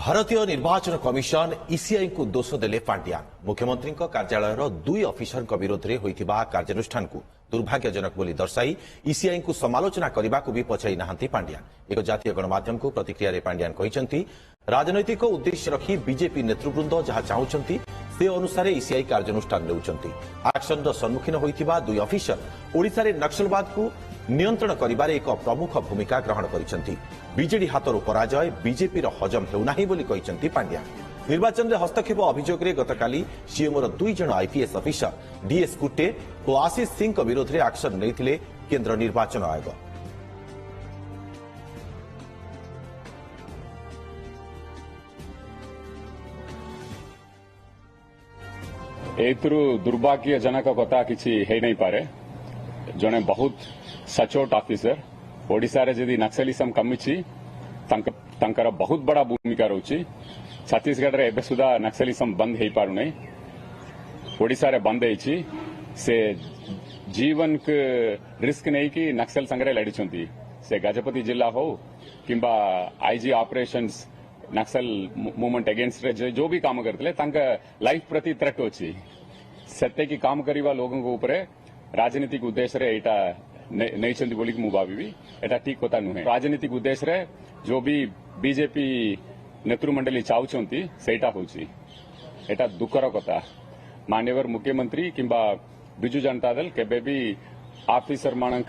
भारतीय निर्वाचन commission ECI को दोष देले पांड्यान। मुख्यमंत्री कार्यालय दुई अफिसर विरोध में होता कार्यानुष्ठान को दुर्भाग्यजनक बोली दर्शाई ईसीआई को समालोचना करने को भी पछाई नहांती पांड्यान। एक जातीय गणमाध्यम को प्रतिक्रिया पांड्यान कहते राजनैतिक उद्देश्य रखी बीजेपी नेतृवृंद जहां चाहते से अनुसार ईसीआई कार्यानुष्ठान नेउछंती। एक्शन सम्मुखीन होइथिबा दुई अफिसर ओडिशा रे नक्सलवाद को नियंत्रण करिबारे एक प्रमुख भूमिका ग्रहण करिसेंती। बीजेडी हाथर पराजय बीजेपी हजम हेउनाही बोली कहिसेंती पांड्या। निर्वाचन में हस्तक्षेप अभियोग में गतकाली सीएमओर दुई जन आईपीएस अफिसर डीएस कुट्टे और आशीष सिंह विरोध में एक्शन नहीं केंद्र निर्वाचन आयोग। एथुरु दुर्भाग्यजनक कथा किसी है नहीं पारे। जने बहुत सचोट ऑफिसर ओडिशा रे जदि नक्सलिज्म कमिछि तांकर बहुत बड़ा भूमिका रहुछि। छत्तीसगढ़ रे एबे सुधा नक्सलिज्म बंद हेई पारु नै। ओडिशा रे बंद हेछि से जीवन के रिस्क नहीं कि नक्सल संग्रह लड़िछंती। से गजपति जिला हो किंबा आईजी ऑपरेशंस नक्सल मूवमेंट अगेंस्ट रे जो भी काम करते तांका लाइफ प्रति थ्रेट होछि। सत्य की काम करिवा लोगों को ऊपर राजनीतिक उद्देश्य रे एटा नहीं चलती बोली कि मु भावी एटा ठीक कथा नुहे। राजनीतिक उद्देश्य रे जो भी बीजेपी नेतृमंडली चाहउछंती सेटा होछि। एटा दुखर कथा। माननीय मुख्यमंत्री किंबा बिजू जनता दल केबे भी ऑफिसर मानक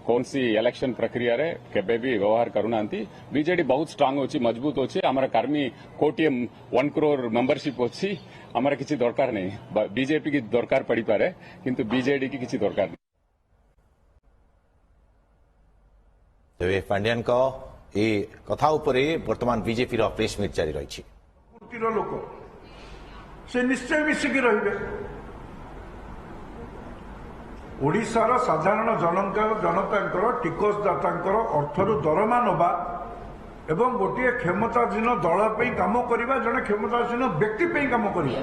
कौन सी इलेक्शन प्रक्रिया रे केबे भी व्यवहार करूनांती। बीजेडी बहुत स्ट्रांग होछि, मजबूत होछि। हमारा कर्मी कोटीएम 1 करोड़ मेंबरशिप होछि। हमारा किसी दरकार नहीं। बीजेपी की दरकार पड़ी पारे किंतु बीजेडी की किसी दरकार नहीं। तेरे पांड्यान का ए कथा उपरे वर्तमान बीजेपी रो प्रेस मीट जारी रही। लोक से निश्चय मिसिकी रहिबे। ओडिशार साधारण जनतांकर टिकसदातांकर अर्थरु दरमा नबा एवं गोटे क्षमताधीन दल पे काम करवा जड़े क्षमताधीन व्यक्ति पे काम करवा।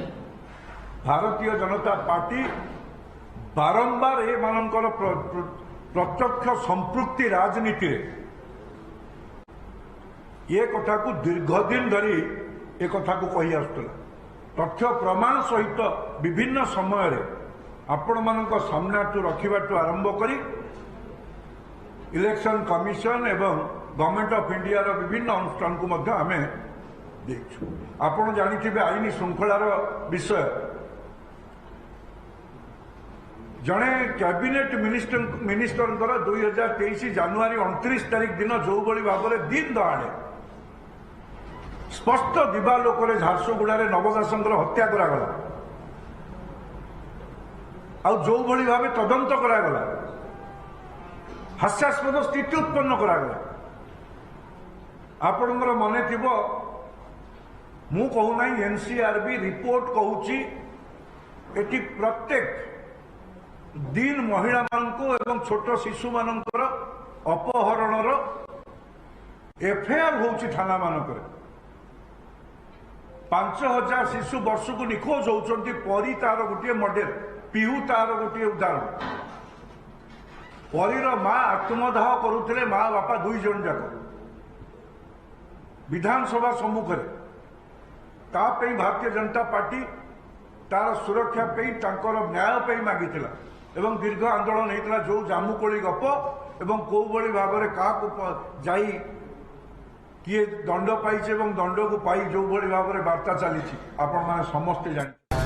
भारतीय जनता पार्टी बारंबार ए मानकर प्रत्यक्ष संपृक्ति राजनीति ये कथा को दीर्घदिन धरी ए कथा को कही आसुला। तथ्य प्रमाण सहित विभिन्न समय रे आपण मानक सामना रखा आरंभ करी इलेक्शन कमिशन एवं गवर्नमेंट ऑफ इंडिया रो विभिन्न अनुष्ठान को मध्य आमे देखु। आपण जानिथिबे आईन श्रृंखलार विषय जड़े कैबिनेट मिनिस्टर 2023 जानुआरी 29 तारीख दिन जो भली भाव में दिन दहाड़े स्पष्ट दिवालोक झारसुगुड़ा नवदासंकर हत्या करागला। जो भली भाव तदंत करागला हास्यास्पद स्थिति उत्पन्न करागला। आपणकर मन थिबो मु कहूना एनसीआरबी रिपोर्ट कहूची एटी प्रत्येक दिन महिला मानको एवं छोट शिशु मानकर अपहरणर एफआईआर होची थाना मानकर। 5000 शिशु वर्ष को निखोज होचंती। परी तार गोटे मॉडल, पिहू तार गोटे उदाहरण। परीर मां आत्मदाह करुथिले मां बापा दुई जन जाक विधानसभा सम्मुख में। भारतीय जनता पार्टी तार सुरक्षा पे न्याय पे मागिथिला एवं दीर्घ आंदोलन होता। जो जामुकोली गप एवं कौ भली भाव में क्या जाई किए दंड पाई दंड को पाई जो भली भाव में वार्ता चली आपण माने समस्ते जानी।